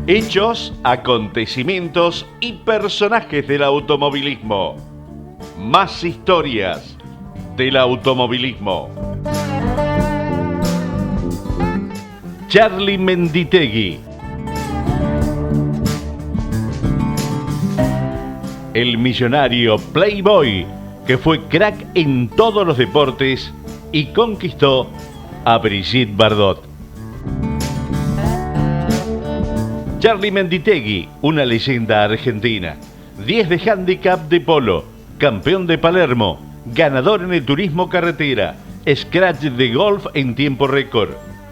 Hechos, acontecimientos y personajes del automovilismo. Más historias del automovilismo. Charly Menditéguy. El millonario Playboy que fue crack en todos los deportes y conquistó a Brigitte Bardot. Charly Menditéguy, una leyenda argentina. 10 de handicap de polo, campeón de Palermo, ganador en el turismo carretera, scratch de golf en tiempo récord.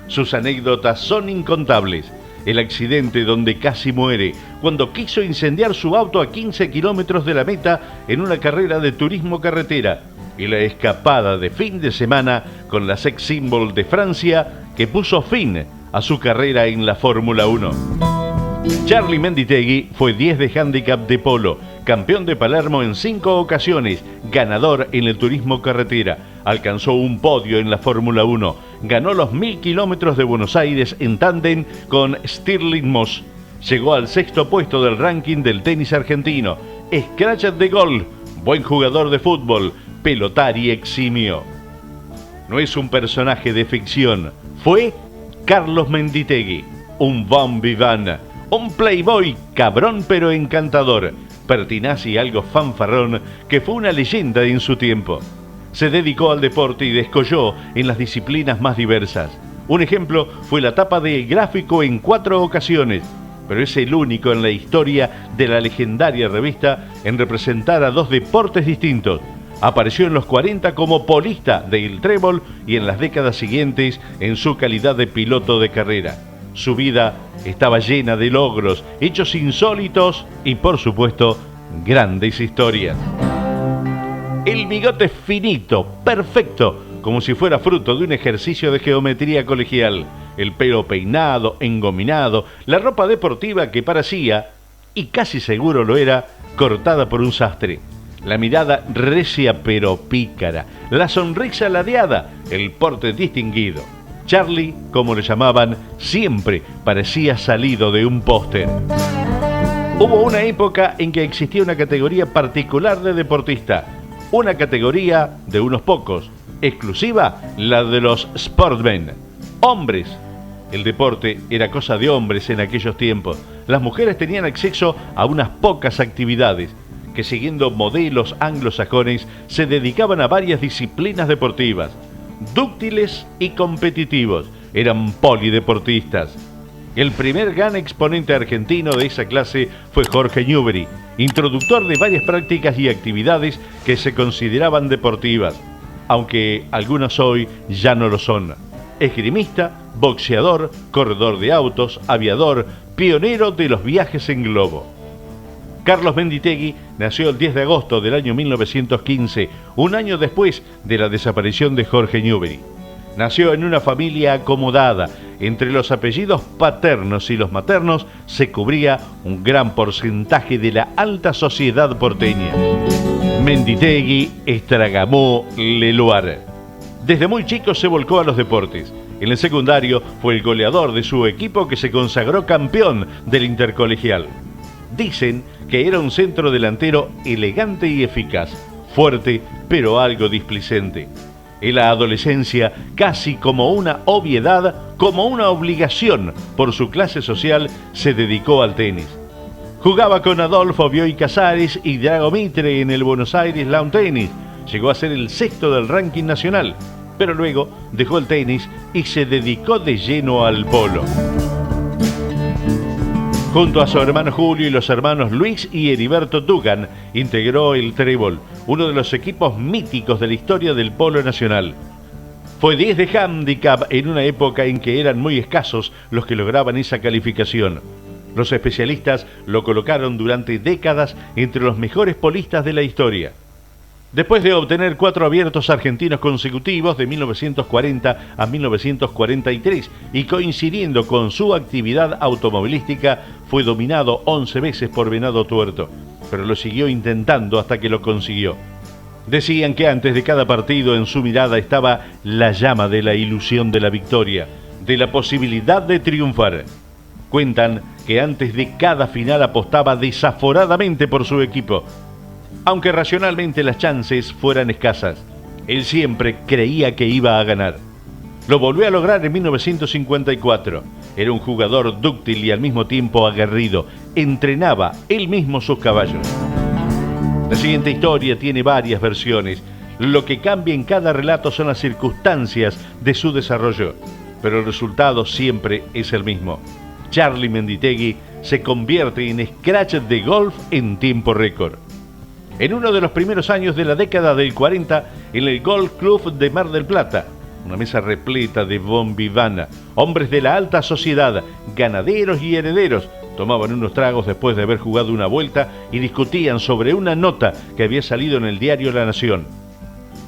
Sus anécdotas son incontables. El accidente donde casi muere cuando quiso incendiar su auto a 15 kilómetros de la meta en una carrera de turismo carretera, y la escapada de fin de semana con la sex symbol de Francia que puso fin a su carrera en la Fórmula 1. Charly Menditéguy fue 10 de handicap de polo, campeón de Palermo en 5 ocasiones, ganador en el turismo carretera, alcanzó un podio en la Fórmula 1, ganó los 1000 kilómetros de Buenos Aires en tándem con Stirling Moss, llegó al 6º puesto del ranking del tenis argentino, scratch de gol, buen jugador de fútbol, pelotari eximio. No es un personaje de ficción, fue Carlos Menditéguy, un bon vivant, un playboy cabrón pero encantador, pertinaz y algo fanfarrón que fue una leyenda en su tiempo. Se dedicó al deporte y descolló en las disciplinas más diversas. Un ejemplo fue la tapa de gráfico en 4 ocasiones, pero es el único en la historia de la legendaria revista en representar a 2 deportes distintos. Apareció en los 40 como polista del trébol y en las décadas siguientes en su calidad de piloto de carrera. Su vida estaba llena de logros, hechos insólitos y, por supuesto, grandes historias. El bigote finito, perfecto, como si fuera fruto de un ejercicio de geometría colegial. El pelo peinado, engominado, la ropa deportiva que parecía, y casi seguro lo era, cortada por un sastre. La mirada recia pero pícara, la sonrisa ladeada, el porte distinguido. Charly, como le llamaban, siempre parecía salido de un póster. Hubo una época en que existía una categoría particular de deportista, una categoría de unos pocos, exclusiva, la de los sportmen, hombres. El deporte era cosa de hombres en aquellos tiempos. Las mujeres tenían acceso a unas pocas actividades, que siguiendo modelos anglosajones se dedicaban a varias disciplinas deportivas. Dúctiles y competitivos, eran polideportistas. El primer gran exponente argentino de esa clase fue Jorge Newbery, introductor de varias prácticas y actividades que se consideraban deportivas, aunque algunas hoy ya no lo son. Esgrimista, boxeador, corredor de autos, aviador, pionero de los viajes en globo. Carlos Menditéguy nació el 10 de agosto del año 1915, un año después de la desaparición de Jorge Newbery. Nació en una familia acomodada. Entre los apellidos paternos y los maternos se cubría un gran porcentaje de la alta sociedad porteña. Menditéguy Estragamó Leloir. Desde muy chico se volcó a los deportes. En el secundario fue el goleador de su equipo que se consagró campeón del intercolegial. Dicen que era un centro delantero elegante y eficaz, fuerte pero algo displicente. En la adolescencia, casi como una obviedad, como una obligación por su clase social, se dedicó al tenis. Jugaba con Adolfo Bioy Casares y Drago Mitre en el Buenos Aires Lawn Tennis. Llegó a ser el 6º del ranking nacional, pero luego dejó el tenis y se dedicó de lleno al polo. Junto a su hermano Julio y los hermanos Luis y Heriberto Dugan, integró el trébol, uno de los equipos míticos de la historia del polo nacional. Fue 10 de handicap en una época en que eran muy escasos los que lograban esa calificación. Los especialistas lo colocaron durante décadas entre los mejores polistas de la historia. Después de obtener 4 abiertos argentinos consecutivos de 1940 a 1943 y coincidiendo con su actividad automovilística, fue dominado 11 veces por Venado Tuerto, pero lo siguió intentando hasta que lo consiguió. Decían que antes de cada partido en su mirada estaba la llama de la ilusión de la victoria, de la posibilidad de triunfar. Cuentan que antes de cada final apostaba desaforadamente por su equipo. Aunque racionalmente las chances fueran escasas, él siempre creía que iba a ganar. Lo volvió a lograr en 1954. Era un jugador dúctil y al mismo tiempo aguerrido. Entrenaba él mismo sus caballos. La siguiente historia tiene varias versiones. Lo que cambia en cada relato son las circunstancias de su desarrollo, pero el resultado siempre es el mismo. Charly Menditéguy se convierte en scratch de golf en tiempo récord. En uno de los primeros años de la década del 40, en el Golf Club de Mar del Plata, una mesa repleta de bon vivant, hombres de la alta sociedad, ganaderos y herederos, tomaban unos tragos después de haber jugado una vuelta y discutían sobre una nota que había salido en el diario La Nación.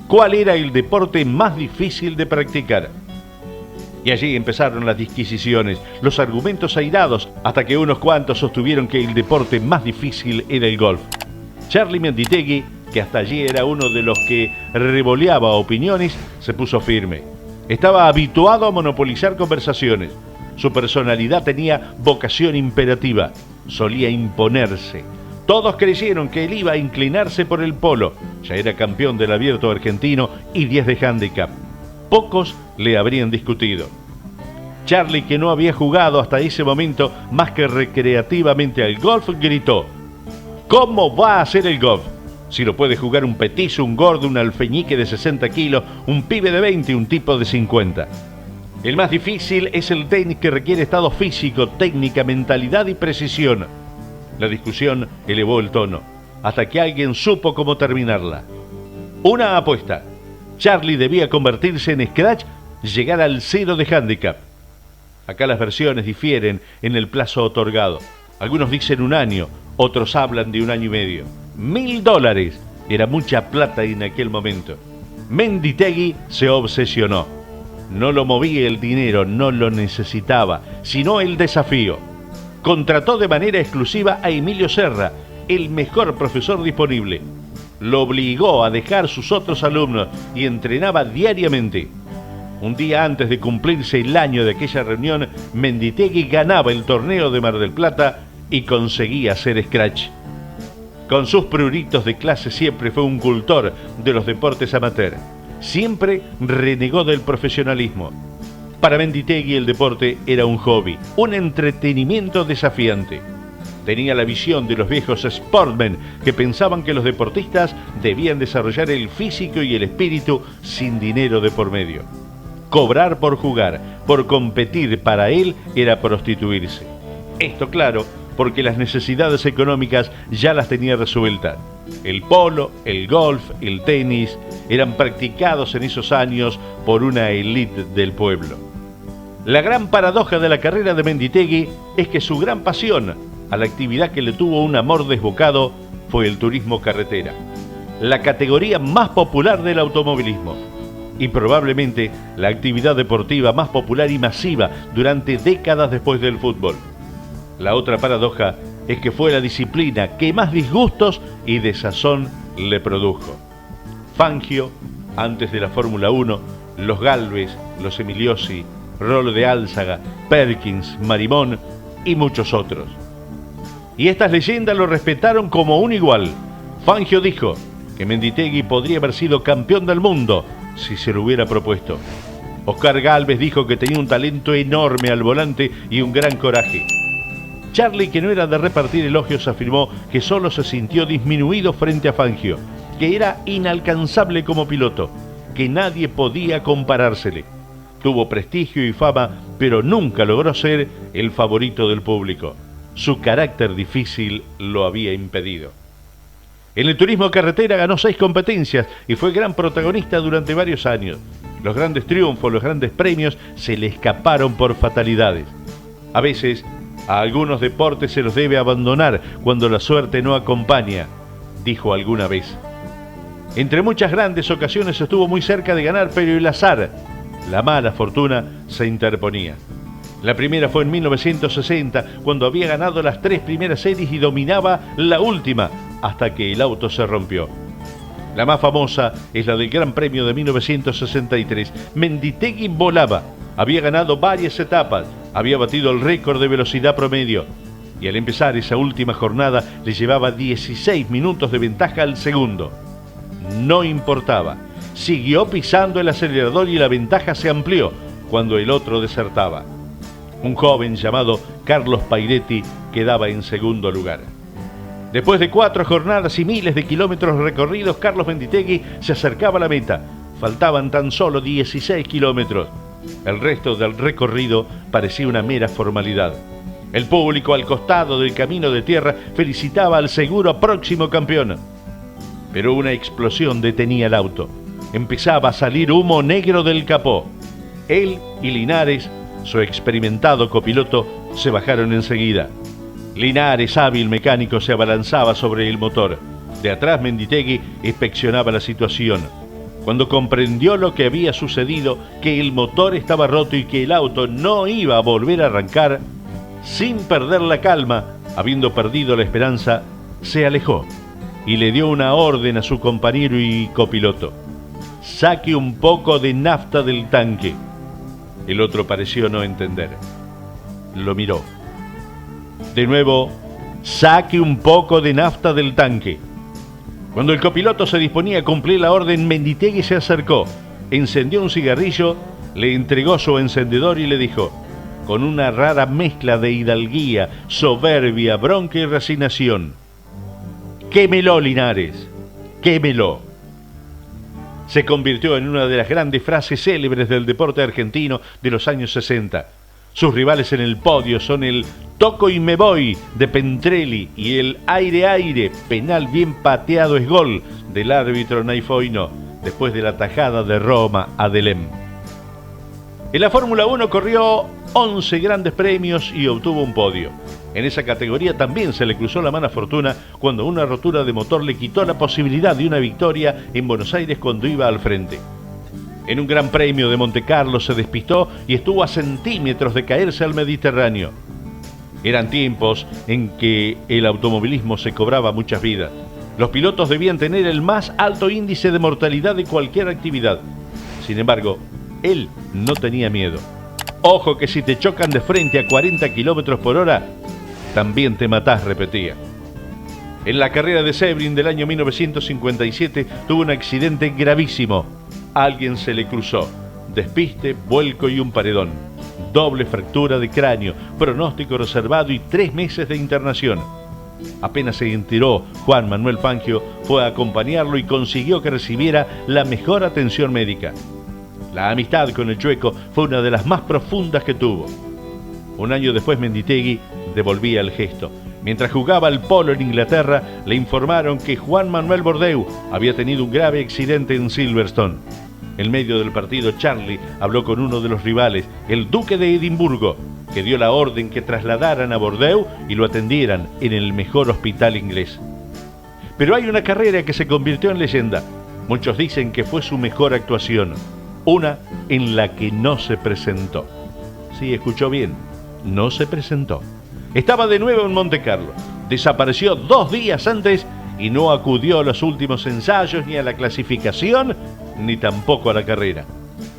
¿Cuál era el deporte más difícil de practicar? Y allí empezaron las disquisiciones, los argumentos airados, hasta que unos cuantos sostuvieron que el deporte más difícil era el golf. Charly Menditéguy, que hasta allí era uno de los que revoleaba opiniones, se puso firme. Estaba habituado a monopolizar conversaciones. Su personalidad tenía vocación imperativa, solía imponerse. Todos creyeron que él iba a inclinarse por el polo. Ya era campeón del Abierto argentino y 10 de handicap. Pocos le habrían discutido. Charly, que no había jugado hasta ese momento más que recreativamente al golf, gritó: ¿cómo va a ser el golf? Si lo puede jugar un petizo, un gordo, un alfeñique de 60 kilos, un pibe de 20 y un tipo de 50. El más difícil es el tenis, que requiere estado físico, técnica, mentalidad y precisión. La discusión elevó el tono, hasta que alguien supo cómo terminarla. Una apuesta. Charly debía convertirse en scratch, llegar al 0 de handicap. Acá las versiones difieren en el plazo otorgado. Algunos dicen un año, otros hablan de un año y medio. $1000 era mucha plata en aquel momento. Menditéguy se obsesionó. No lo movía el dinero, no lo necesitaba, sino el desafío. Contrató de manera exclusiva a Emilio Serra, el mejor profesor disponible. Lo obligó a dejar sus otros alumnos y entrenaba diariamente. Un día antes de cumplirse el año de aquella reunión, Menditéguy ganaba el torneo de Mar del Plata y conseguía ser scratch. Con sus pruritos de clase siempre fue un cultor de los deportes amateur. Siempre renegó del profesionalismo. Para Menditéguy el deporte era un hobby, un entretenimiento desafiante. Tenía la visión de los viejos sportmen que pensaban que los deportistas debían desarrollar el físico y el espíritu sin dinero de por medio. Cobrar por jugar, por competir, para él era prostituirse. Esto, claro, porque las necesidades económicas ya las tenía resueltas. El polo, el golf, el tenis eran practicados en esos años por una élite del pueblo. La gran paradoja de la carrera de Menditéguy es que su gran pasión, a la actividad que le tuvo un amor desbocado, fue el turismo carretera, la categoría más popular del automovilismo y probablemente la actividad deportiva más popular y masiva durante décadas después del fútbol. La otra paradoja es que fue la disciplina que más disgustos y desazón le produjo. Fangio, antes de la Fórmula 1, los Gálvez, los Emiliosi, Rolo de Álzaga, Perkins, Marimón y muchos otros. Y estas leyendas lo respetaron como un igual. Fangio dijo que Menditéguy podría haber sido campeón del mundo si se lo hubiera propuesto. Oscar Gálvez dijo que tenía un talento enorme al volante y un gran coraje. Charly, que no era de repartir elogios, afirmó que solo se sintió disminuido frente a Fangio, que era inalcanzable como piloto, que nadie podía comparársele. Tuvo prestigio y fama, pero nunca logró ser el favorito del público. Su carácter difícil lo había impedido. En el turismo carretera ganó 6 competencias y fue gran protagonista durante varios años. Los grandes triunfos, los grandes premios se le escaparon por fatalidades. A veces, a algunos deportes se los debe abandonar cuando la suerte no acompaña, dijo alguna vez. Entre muchas grandes ocasiones estuvo muy cerca de ganar, pero el azar, la mala fortuna, se interponía. La primera fue en 1960, cuando había ganado las 3 primeras series y dominaba la última, hasta que el auto se rompió. La más famosa es la del Gran Premio de 1963. Menditéguy volaba, había ganado varias etapas, había batido el récord de velocidad promedio y al empezar esa última jornada le llevaba 16 minutos de ventaja al segundo. No importaba, siguió pisando el acelerador y la ventaja se amplió cuando el otro desertaba. Un joven llamado Carlos Pairetti quedaba en segundo lugar. Después de 4 jornadas y miles de kilómetros recorridos, Carlos Menditéguy se acercaba a la meta. Faltaban tan solo 16 kilómetros. El resto del recorrido parecía una mera formalidad. El público al costado del camino de tierra felicitaba al seguro próximo campeón. Pero una explosión detenía el auto. Empezaba a salir humo negro del capó. Él y Linares, su experimentado copiloto, se bajaron enseguida. Linares, hábil mecánico, se abalanzaba sobre el motor. De atrás Menditéguy inspeccionaba la situación. Cuando comprendió lo que había sucedido, que el motor estaba roto y que el auto no iba a volver a arrancar, sin perder la calma, habiendo perdido la esperanza, se alejó y le dio una orden a su compañero y copiloto: saque un poco de nafta del tanque. El otro pareció no entender. Lo miró. De nuevo, saque un poco de nafta del tanque. Cuando el copiloto se disponía a cumplir la orden, Menditéguy se acercó, encendió un cigarrillo, le entregó su encendedor y le dijo, con una rara mezcla de hidalguía, soberbia, bronca y resignación: quémelo, Linares, quémelo. Se convirtió en una de las grandes frases célebres del deporte argentino de los años 60. Sus rivales en el podio son el toco y me voy de Pentrelli y el aire aire, penal bien pateado es gol del árbitro Naifoino, después de la tajada de Roma a Delem. En la Fórmula 1 corrió 11 grandes premios y obtuvo un podio. En esa categoría también se le cruzó la mala fortuna cuando una rotura de motor le quitó la posibilidad de una victoria en Buenos Aires cuando iba al frente. En un gran premio de Montecarlo se despistó y estuvo a centímetros de caerse al Mediterráneo. Eran tiempos en que el automovilismo se cobraba muchas vidas. Los pilotos debían tener el más alto índice de mortalidad de cualquier actividad. Sin embargo, él no tenía miedo. Ojo que si te chocan de frente a 40 kilómetros por hora, también te matás, repetía. En la carrera de Sebring del año 1957 tuvo un accidente gravísimo. Alguien se le cruzó. Despiste, vuelco y un paredón. Doble fractura de cráneo, pronóstico reservado y 3 meses de internación. Apenas se enteró, Juan Manuel Fangio fue a acompañarlo y consiguió que recibiera la mejor atención médica. La amistad con el Chueco fue una de las más profundas que tuvo. Un año después Menditéguy devolvía el gesto. Mientras jugaba al polo en Inglaterra, le informaron que Juan Manuel Bordeu había tenido un grave accidente en Silverstone. En medio del partido, Charlie habló con uno de los rivales, el duque de Edimburgo, que dio la orden que trasladaran a Bordeu y lo atendieran en el mejor hospital inglés. Pero hay una carrera que se convirtió en leyenda. Muchos dicen que fue su mejor actuación, una en la que no se presentó. Sí, escuchó bien, no se presentó. Estaba de nuevo en Montecarlo. Desapareció 2 días antes y no acudió a los últimos ensayos, ni a la clasificación, ni tampoco a la carrera.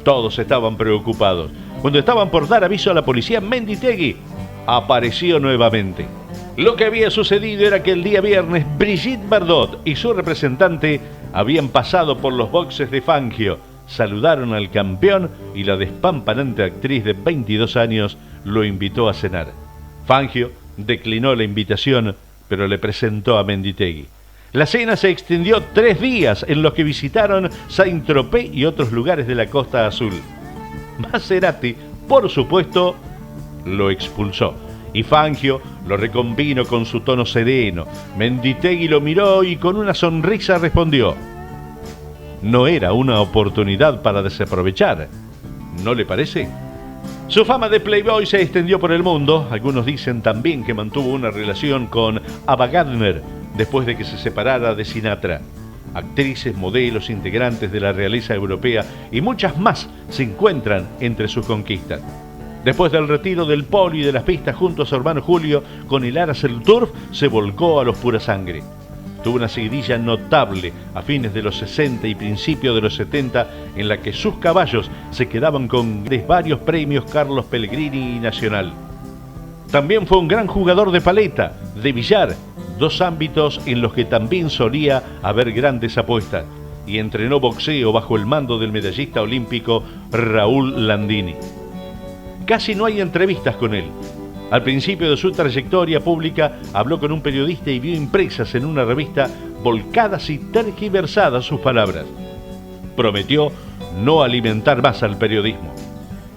Todos estaban preocupados. Cuando estaban por dar aviso a la policía, Menditéguy apareció nuevamente. Lo que había sucedido era que el día viernes Brigitte Bardot y su representante habían pasado por los boxes de Fangio, saludaron al campeón y la despampanante actriz de 22 años lo invitó a cenar. Fangio declinó la invitación, pero le presentó a Menditéguy. La cena se extendió 3 días en los que visitaron Saint-Tropez y otros lugares de la Costa Azul. Maserati, por supuesto, lo expulsó y Fangio lo reconvino con su tono sereno. Menditéguy lo miró y con una sonrisa respondió: no era una oportunidad para desaprovechar, ¿no le parece? Su fama de playboy se extendió por el mundo. Algunos dicen también que mantuvo una relación con Ava Gardner después de que se separara de Sinatra. Actrices, modelos, integrantes de la realeza europea y muchas más se encuentran entre sus conquistas. Después del retiro del polo y de las pistas junto a su hermano Julio, con el Aracel Turf se volcó a los pura sangre. Tuvo una seguidilla notable a fines de los 60 y principios de los 70, en la que sus caballos se quedaban con varios premios Carlos Pellegrini y Nacional. También fue un gran jugador de paleta, de billar, dos ámbitos en los que también solía haber grandes apuestas, y entrenó boxeo bajo el mando del medallista olímpico Raúl Landini. Casi no hay entrevistas con él. Al principio de su trayectoria pública habló con un periodista y vio impresas en una revista volcadas y tergiversadas sus palabras. Prometió no alimentar más al periodismo.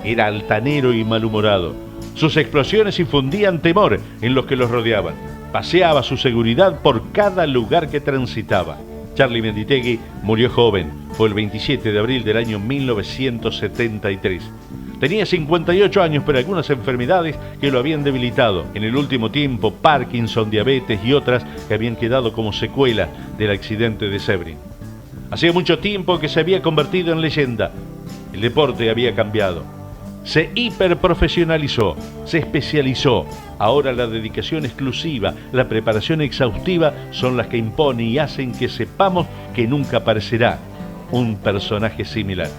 Era altanero y malhumorado. Sus explosiones infundían temor en los que los rodeaban. Paseaba su seguridad por cada lugar que transitaba. Charly Menditéguy murió joven. Fue el 27 de abril del año 1973. Tenía 58 años, pero algunas enfermedades que lo habían debilitado. En el último tiempo, Parkinson, diabetes y otras que habían quedado como secuela del accidente de Sebring. Hacía mucho tiempo que se había convertido en leyenda. El deporte había cambiado. Se hiperprofesionalizó, se especializó. Ahora la dedicación exclusiva, la preparación exhaustiva son las que imponen y hacen que sepamos que nunca aparecerá un personaje similar.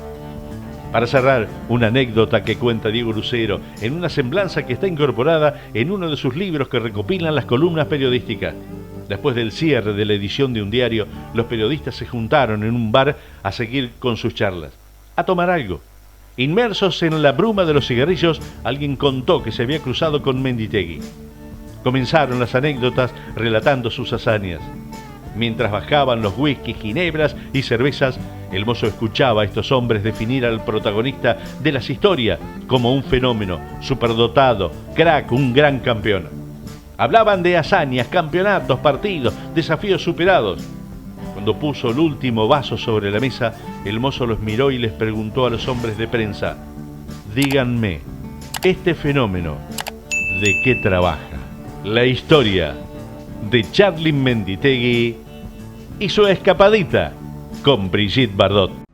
Para cerrar, una anécdota que cuenta Diego Lucero en una semblanza que está incorporada en uno de sus libros que recopilan las columnas periodísticas. Después del cierre de la edición de un diario, los periodistas se juntaron en un bar a seguir con sus charlas, a tomar algo. Inmersos en la bruma de los cigarrillos, alguien contó que se había cruzado con Menditéguy. Comenzaron las anécdotas relatando sus hazañas. Mientras bajaban los whiskies, ginebras y cervezas, el mozo escuchaba a estos hombres definir al protagonista de las historias como un fenómeno, superdotado, crack, un gran campeón. Hablaban de hazañas, campeonatos, partidos, desafíos superados. Cuando puso el último vaso sobre la mesa, el mozo los miró y les preguntó a los hombres de prensa: díganme, este fenómeno, ¿de qué trabaja? La historia de Charly Menditéguy y su escapadita con Brigitte Bardot.